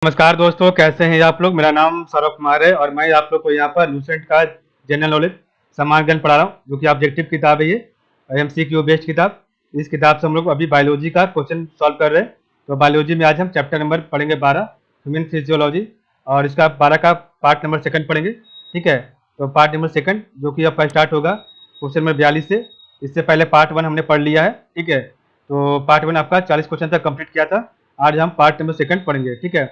नमस्कार दोस्तों, कैसे हैं आप लोग। मेरा नाम सौरभ कुमार है और मैं आप लोग को यहाँ पर लूसेंट का जनरल नॉलेज सामान्य ज्ञान पढ़ा रहा हूँ, जो कि ऑब्जेक्टिव किताब है। ये एमसीक्यू बेस्ड किताब। इस किताब से हम लोग अभी बायोलॉजी का क्वेश्चन सॉल्व कर रहे हैं। तो बायोलॉजी में आज हम चैप्टर नंबर पढ़ेंगे 12, ह्यूमन फिजियोलॉजी, और इसका 12 का पार्ट नंबर 2 पढ़ेंगे। ठीक है, तो पार्ट नंबर 2 जो कि आपका स्टार्ट होगा क्वेश्चन नंबर 42 से। इससे पहले पार्ट 1 हमने पढ़ लिया है। ठीक है, तो पार्ट 1 आपका 40 क्वेश्चन तक कंप्लीट किया था। आज हम पार्ट नंबर 2 पढ़ेंगे। ठीक है,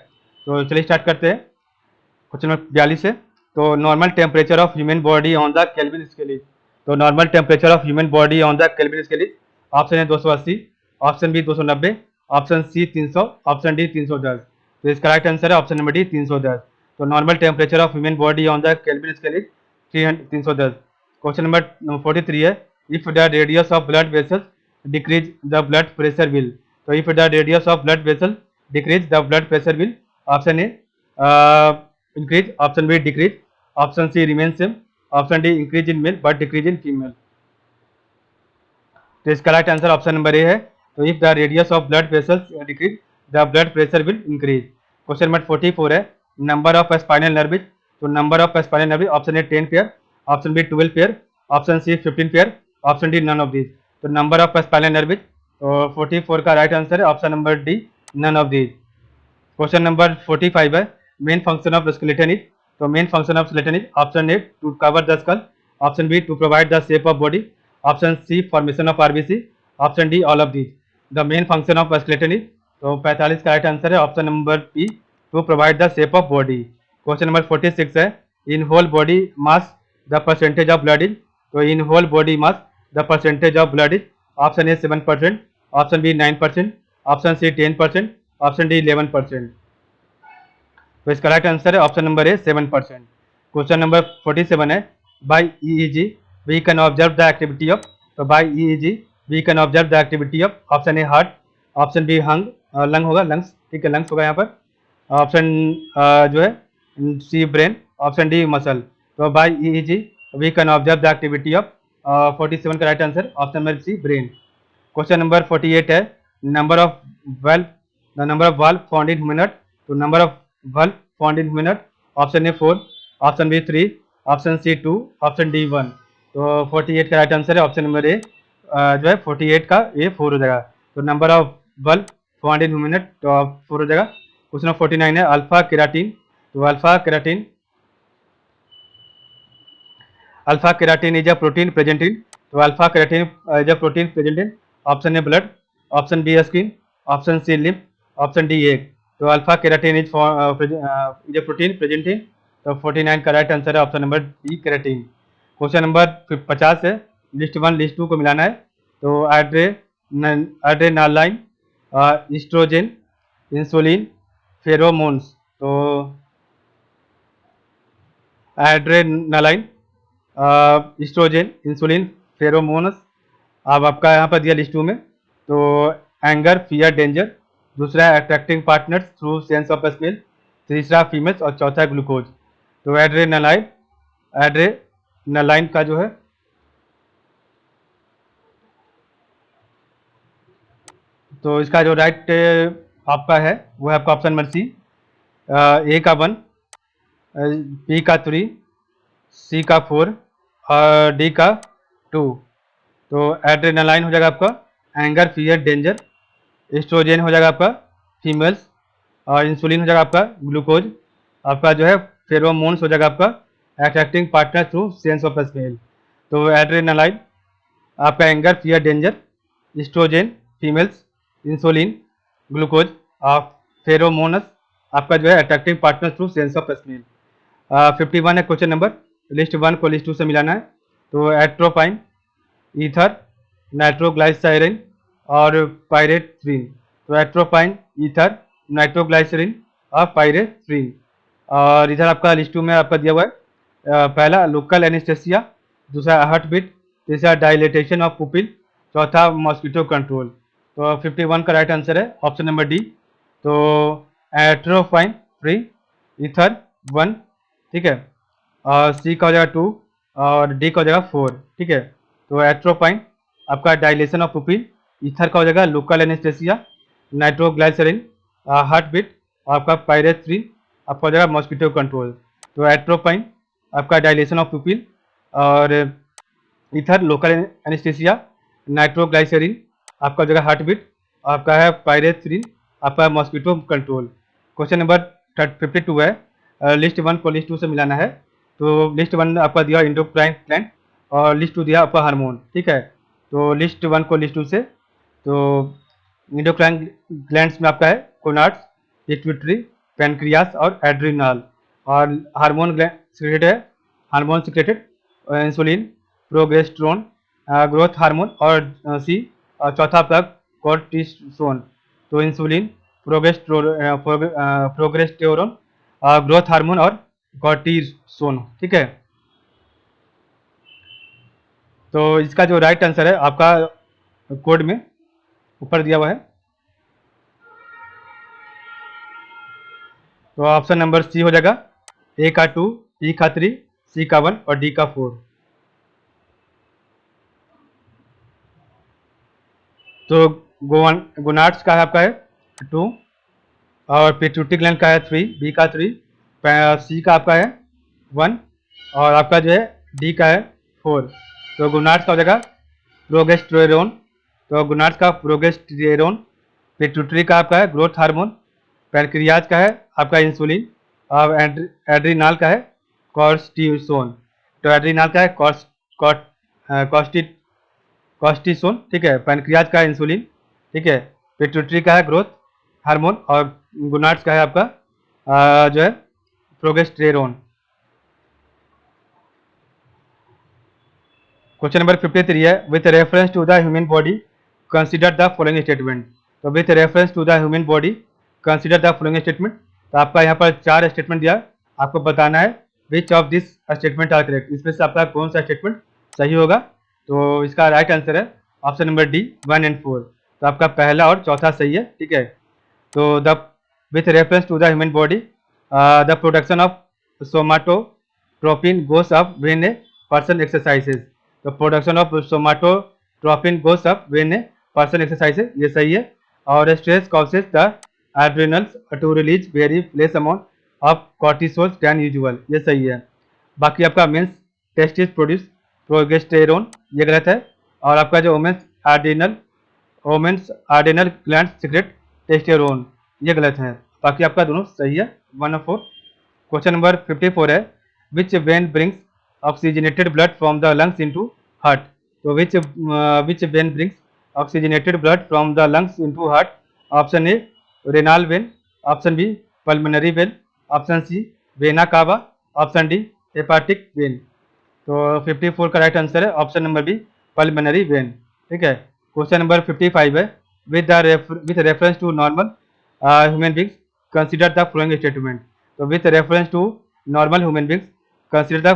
तो चलिए स्टार्ट करते हैं क्वेश्चन नंबर 42 से। तो normal temperature of human body on the Kelvin scale. तो normal temperature of human body on the Kelvin scale. Option है 280, option B 290, option C 300, option D 310। तो इसका राइट आंसर है ऑप्शन नंबर डी 310। तो normal temperature of human body on the Kelvin scale 310। Question number 43 है, if the radius of blood vessels decrease the blood pressure will. तो if the radius of blood vessel decrease the blood pressure will. Option A increase, option B decrease, option C remain same, option D increase in male but decrease in female. तो इसका right answer option number A है। तो if the radius of blood vessels decrease the blood pressure will increase. Question number 44 है, number of spinal nerves. तो number of spinal nerve, option A 10 pair, option B 12 pair, option C 15 pair, option D none of these. तो number of spinal nerves, तो 44 का right answer है option number D none of these. Question number 45 है, main function of skeleton is. तो main function of skeleton is option A to cover the skull, option B to provide the shape of body, option C formation of RBC, option D all of these. The main function of skeleton is, तो 45 का right answer है option number B to provide the shape of body. Question number 46 है, in whole body mass the percentage of blood is. तो in whole body mass the percentage of blood is. Option A 7%, option B 9%, option C 10%, option D 11%। तो इसका right answer है option number A 7%। Question number 47 है, by EEG we can observe the activity of. तो by EEG we can observe the activity of. Option A heart, option B lung होगा, lungs. ठीक है, lungs होगा यहाँ पर। Option जो है C brain, option D muscle. तो by EEG we can observe the activity of. 47 का right answer option number C brain. Question number 48 है, number of valve, the number of valve found in human heart. तो number of valve found in human heart, option A 4, option B 3, option C 2, option D 1। तो 48 का right answer है option number A जो है 48 का A 4 हो जाएगा। तो number of valve found in human heart तो 4 हो जाएगा। क्वेश्चन नंबर 49 है, अल्फा केराटिन। तो alpha keratin is a protein present in. तो alpha keratin is a protein present in, option A blood, option B skin, option C lymph, option D egg. तो alpha keratin is a protein present in. तो 49 का right answer है option number B keratin. Question number 50 है, list 1 list 2 को मिलाना है। तो adrenaline, oestrogen, insulin, pheromones. तो एड्रेनालाइन, ईस्ट्रोजन, इंसुलिन, फेरोमोन्स। अब आपका यहाँ पर दिया लिस्ट 2 में। तो एंगर, फियर, डेंजर। दूसरा attracting partners through sense of smell. तीसरा फीमेल्स और चौथा ग्लूकोज। तो एड्रेनालाइन का जो है, तो इसका जो राइट आपका है वो है आपका ऑप्शन नंबर सी, ए का 1, बी का 3, सी का 4 और डी का 2। तो एड्रेनालाइन हो जाएगा आपका एंगर, फियर, डेंजर। एस्ट्रोजन हो जाएगा आपका फीमेल्स, और इंसुलिन हो जाएगा आपका ग्लूकोज। आपका जो है फेरोमोन्स हो जाएगा आपका attracting partner through sense of smell. तो एड्रेनालाइन आपका anger, fear, danger, estrogen females, insulin, glucose और फेरोमोनस आपका जो है attractive partner through sense of smell. 51 है क्वेश्चन नंबर, लिस्ट 1 को लिस्ट 2 से मिलाना है। तो एट्रोपाइन, ईथर, नाइट्रोग्लाइसरीन और पायरेथ्रिन। तो एट्रोपाइन, ईथर, नाइट्रोग्लाइसरीन और पायरेथ्रिन। और इधर आपका लिस्ट 2 में आपका दिया हुआ है, पहला लोकल एनेस्थेसिया, दूसरा हार्ट बीट, तीसरा डायलेटेशन ऑफ पुपिल, चौथा मॉस्किटो कंट्रोल। तो 51 का राइट आंसर है ऑप्शन नंबर डी। तो एट्रोपाइन 3, ईथर 1, ठीक है, और सी का हो जाएगा 2 और डी का हो जाएगा 4। ठीक है, तो एट्रोपाइन आपका डायलेशन ऑफ पुपिल, ईथर का हो जाएगा लोकल एनेस्थेसिया, नाइट्रोग्लाइसरीन हार्ट बीट, आपका पायरेथ्रिन आपका हो जाएगा मॉस्किटो कंट्रोल। तो एट्रोपाइन आपका डायलेशन ऑफ प्यूपिल, और इथर लोकल एनेस्थीसिया, नाइट्रोग्लाइसरीन आपका हो जाएगा हार्ट बीट, आपका है पायरेथ्रिन आपका मॉस्किटो कंट्रोल। क्वेश्चन नंबर 52 है, लिस्ट 1 को लिस्ट 2 से मिलाना है। तो लिस्ट 1 आपका दिया इंडोक्राइन ग्लैंड और लिस्ट 2 दिया आपका हार्मोन, ठीक है। तो लिस्ट 1 को लिस्ट 2 से, तो इंडोक्राइन ग्लैंड्स में आपका है कोनार्ड्स, पिट्यूटरी, पैनक्रियास और एड्रिनल, और हार्मोन ग्लैंड सिक्रेटेड है, hormone secreted insulin, progesterone, growth hormone, और सी और चौथा आपका कोर्टिसोन। तो इंसुलिन, प्रोगेस्टेरोन, ग्रोथ हार्मोन और कोर्टिसोन, ठीक है। तो इसका जो राइट आंसर है आपका कोड में ऊपर दिया हुआ है, तो ऑप्शन नंबर सी हो जाएगा, ए का 2, बी का 3, सी का 1 और डी का 4। तो गोनाड्स का है आपका है 2, और पिट्यूटरी ग्लैंड का है 3, बी का 3, सी का आपका है 1, और आपका जो है डी का है 4। तो गोनाड्स का हो जाएगा प्रोगेस्टेरोन, तो गोनाड्स का प्रोगेस्टेरोन, पिट्यूटरी का आपका है ग्रोथ हार्मोन, पैनक्रियाज का है आपका इंसुलिन, और एड्रिनाल का है कॉर्टिसोन। तो एड्रिनाल का है कॉर्टिसोन, ठीक है। पैनक्रियाज का है इंसुलिन, ठीक है। पिट्यूटरी का है ग्रोथ हार्मोन, और गोनाड्स का है आपका जो है प्रोगेस्टेरोन। क्वेश्चन नंबर 53 है, with reference to the human body consider the following statement. तो with reference to the human body consider the following statement. तो आपका यहाँ पर 4 स्टेटमेंट दिया, आपको बताना है which of this statement are correct, इसमें से आपका कौन सा स्टेटमेंट सही होगा। तो इसका राइट आंसर है ऑप्शन नंबर डी 1 एंड 4। तो आपका पहला और चौथा सही है, ठीक है। तो the with reference to the human body the production of somatotropin goes up when a person exercises. तो production of somatotropin goes up when a person exercises, ये सही है। और stress causes the adrenals to release very less amount of cortisol than usual, ये सही है। बाकी आपका मेंस टेस्टिस प्रोड्यूस प्रोगेस्टेरोन, ये गलत है। और आपका जो वोमेन्स आर्डिनल ग्लैंड सीक्रेट टेस्टेरोन, ये गलत है। बाकी आपका दोनों सही है, 1 और 4। क्वेश्चन नंबर 54 है, which vein brings oxygenated blood from the lungs into heart. तो which vein brings oxygenated blood from the lungs into heart. Option A renal vein, option B pulmonary vein, option C vena cava, option D hepatic vein. तो 54 का right answer है option number B pulmonary vein, ठीक है। Question number 55 है, with reference to normal human beings consider the following statement. तो with reference to normal human beings consider the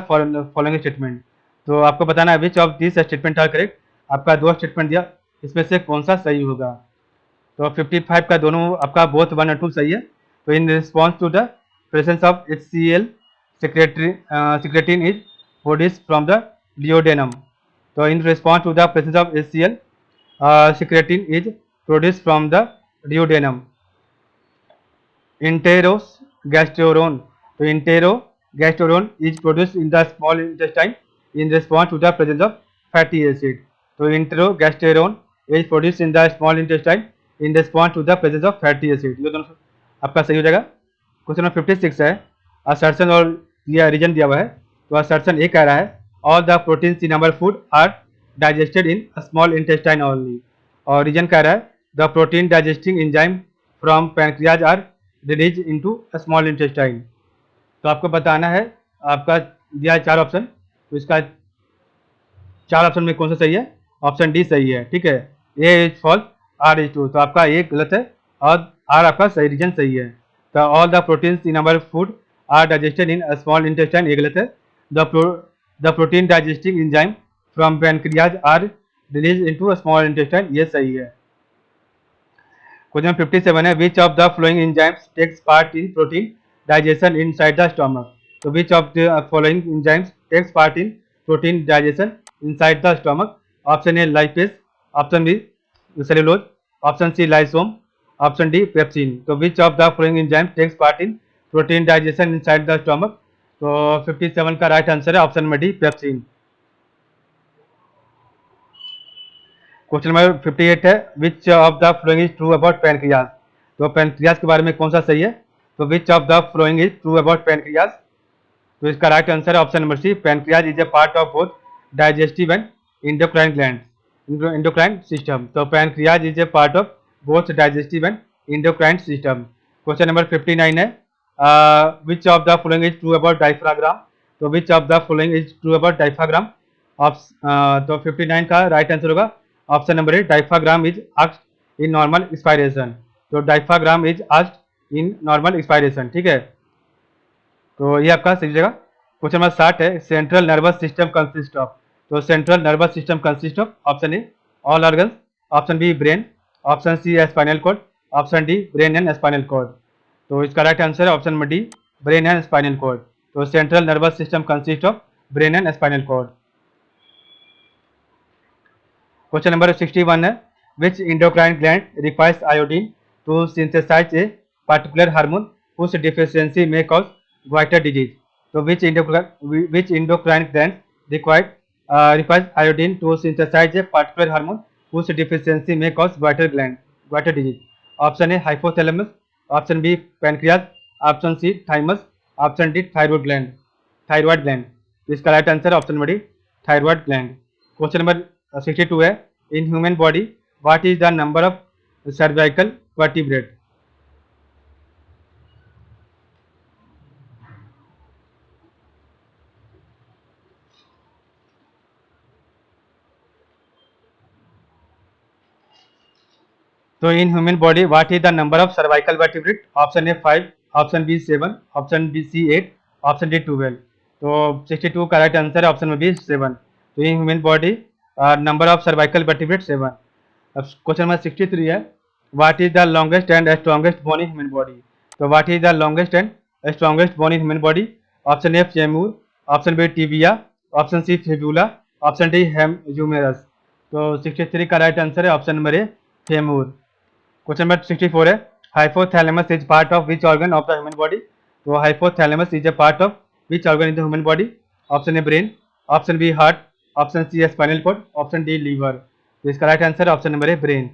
following statement. तो आपको बताना है which of this statement are correct. आपका 2 statement दिया, इसमें से कौन सा सही होगा। तो 55 का दोनों आपका बोथ 1 और 2 सही है। तो in response to the presence of HCl secretin is produced from the duodenum. तो in response to the presence of HCl secretin is produced from the duodenum. Enterogastrone, तो enterogastrone is produced in the small intestine in response to the presence of fatty acid. तो enterogastrone is produced in the small intestine in response to the presence of fatty acid, ये दोनों आपका सही हो जाएगा। Question number 56 है, assertion और यह रीजन दिया हुआ है। तो असर्शन ये कह रहा है all the proteins in our food are digested in small intestine only, और रीजन कह रहा है the protein digesting enzyme from pancreas are release into small intestine. तो आपको बताना है, आपका दिया है 4 ऑप्शन, तो इसका 4 ऑप्शन में कौन सा सही है। ऑप्शन डी सही है, ठीक है। A is false, R is true, तो आपका ए गलत है और आर आपका सही, रीजन सही है। तो all the proteins in our food are digested in small intestine, ये गलत है। The protein digesting enzyme from pancreas are release into small intestine, ये सही है। क्वेश्चन 57 है, which of the following enzymes takes part in protein digestion inside the stomach. तो which of the following enzymes takes part in protein digestion inside the stomach. Option A lipase, option B cellulose, option C लाइसोम, option D pepsin. तो which of the following enzyme takes part in protein digestion inside the stomach. तो 57 का right answer है option number D pepsin. Question number 58 है which of the following is true about pancreas. तो pancreas के बारे में कौन सा सही है। तो which of the following is true about pancreas. तो इसका राइट आंसर है option number C pancreas is a part of both digestive and endocrine gland endocrine system. तो pancreas is a part of both digestive and endocrine system. Question number 59 है which of the following is true about diaphragm. तो which of the following is true about diaphragm. तो 59 का right answer होगा option number A diaphragm is asked in normal expiration. तो diaphragm is asked in normal expiration, ठीक है। तो ये आपका सही जगह। क्वेश्चन नंबर 60 है central nervous system consist of. तो central nervous system consist of option A all organs, option B brain, option C spinal cord, option D brain and spinal cord. तो इसका राइट आंसर है option number D brain and spinal cord. तो central nervous system consist of brain and spinal cord. Question number 61 है which endocrine gland requires iodine to synthesize a particular hormone whose deficiency may cause goiter disease। तो which endocrine gland requires iodine to synthesize a particular hormone whose deficiency may cause goiter disease। Option A hypothalamus, option B pancreas, option C thymus, option D thyroid gland। इसका right answer option number D thyroid gland। Question number 62 है in human body what is the number of cervical vertebrate. तो in human body what is the number of cervical vertebrate. Option A 5, option B 7, option B C 8, option D 12। तो 62 का right answer है option number B 7। तो in human body number of cervical vertebrate 7। अब question number 63 है what is the longest and strongest bone in human body. तो what is the longest and strongest bone in human body. Option A femur, option B tibia, option C fibula, option D humerus. तो 63 का right answer है option number A femur. Question number 64 है hypothalamus is part of which organ of the human body. तो hypothalamus is a part of which organ in the human body. Option A brain, option B heart, option C spinal cord, option D liver. तो इसका right answer है option number A brain.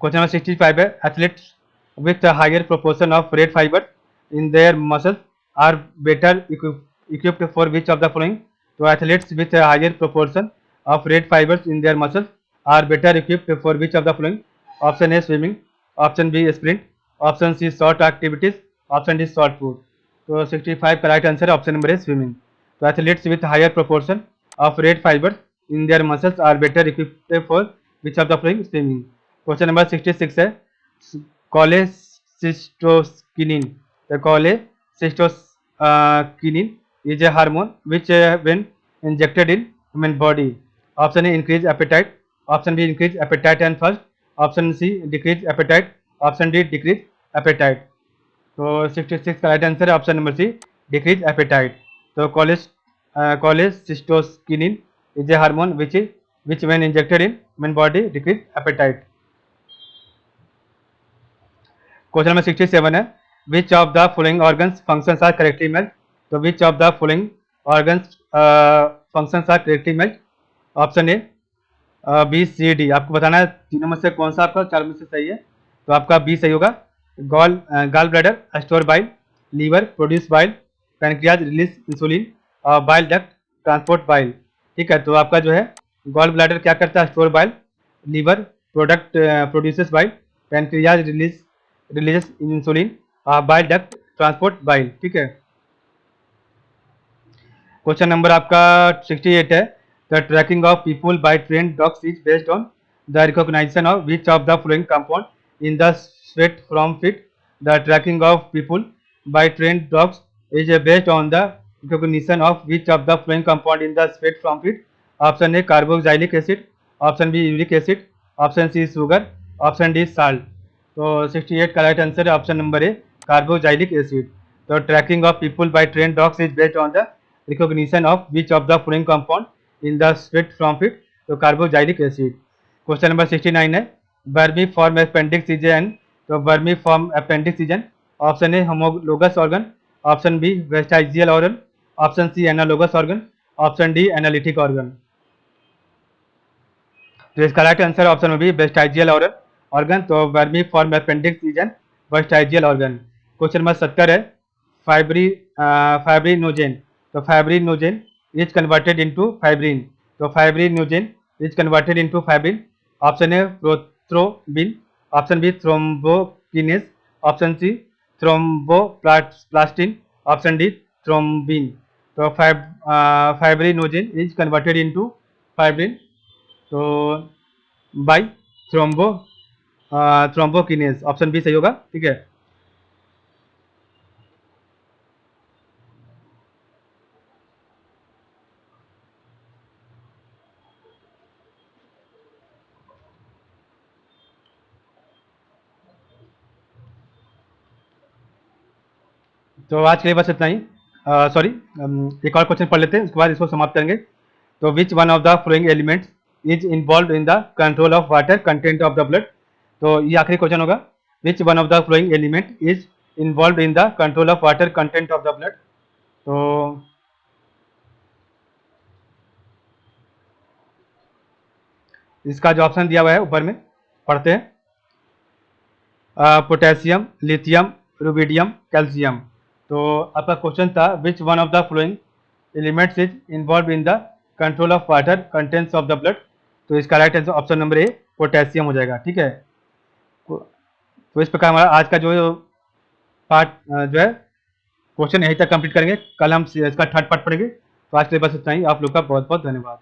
Question number 65 है athletes with higher proportion of red fiber in their muscles are better equipped for which of the following. तो athletes with higher proportion of red fibers in their muscles are better equipped for which of the following. Option A swimming, option B sprint, option C short activities, option D shot put. तो 65 का right answer है option number A swimming. तो athletes with higher proportion of red fibers in their muscles are better equipped for which of the following swimming. Question number 66 है cholecystokinin. तो cholecystokinin is a hormone which when injected in human body. Option A increase appetite, option B increase appetite and thirst, option C decrease appetite, option D decrease appetite. तो 66 का right answer है option number C decrease appetite. तो cholecystokinin is a hormone which when injected in human body decrease appetite. Question number 67 है which of the following organs functions are correctly matched. तो which of the following organs functions are correctly matched. Option A B C D. आपको बताना है तीनों में से कौन सा आपका 4 में से सही है। तो आपका बी सही होगा। Gall bladder store bile, liver produce bile, pancreas release insulin और बाइल डक्ट ट्रांसपोर्ट बाइल। ठीक है, तो आपका जो है गॉल ब्लैडर क्या करता है store bile, liver produces bile, pancreas releases insulin और बाइल डक्ट ट्रांसपोर्ट बाइल। ठीक है। क्वेश्चन नंबर आपका 68 है The tracking of people by trained dogs is based on the recognition of which of the following compound in the sweat from feet. The tracking of people by trained dogs is based on the recognition of which of the following compound in the sweat from feet. Option A carboxylic acid, option B uric acid, option C sugar, option D salt। तो 68 का right answer है option number A carboxylic acid. तो tracking of people by train dogs is based on the recognition of which of the following compound in the sweat from feet. तो carboxylic acid. Question number 69 है vermiform appendix तो vermiform appendix. Option A homologous organ, option B vestigial organ, option C analogous organ, option D analytic organ. तो इसका right answer option में भी vestigial organ. तो vermiform appendix vestigial organ. Question number 70 है fibrinogen. तो fibrinogen is converted into fibrin. तो fibrinogen is converted into fibrin. Option A prothrombin, option B thrombokinase, option C thromboplastin, option D thrombin. तो fibrinogen is converted into fibrin तो by thrombokinase, option B सही होगा। ठीक है, तो आज के लिए बस इतना ही। सॉरी, एक और क्वेश्चन पढ़ लेते हैं, उसके बाद इसको समाप्त करेंगे। तो which one of the flowing elements is involve in the control of water content of the blood. तो ये आखिरी क्वेश्चन होगा, which one of the flowing element is involve in the control of water content of the blood. तो इसका जो option दिया हुआ है ऊपर में पढ़ते हैं, पोटेशियम, लिथियम, रुबिडियम, कैल्शियम। तो आपका क्वेश्चन था which one of the flowing elements is involve in the control of water contents of the blood. तो इसका राइट आंसर ऑप्शन नंबर ए पोटेशियम हो जाएगा। ठीक है, तो इस प्रकार हमारा आज का जो पार्ट जो है क्वेश्चन यहीं तक कंप्लीट करेंगे। कल हम इसका थर्ड पार्ट पढ़ेंगे। तो आज के लिए बस इतना ही। आप लोग का बहुत बहुत धन्यवाद।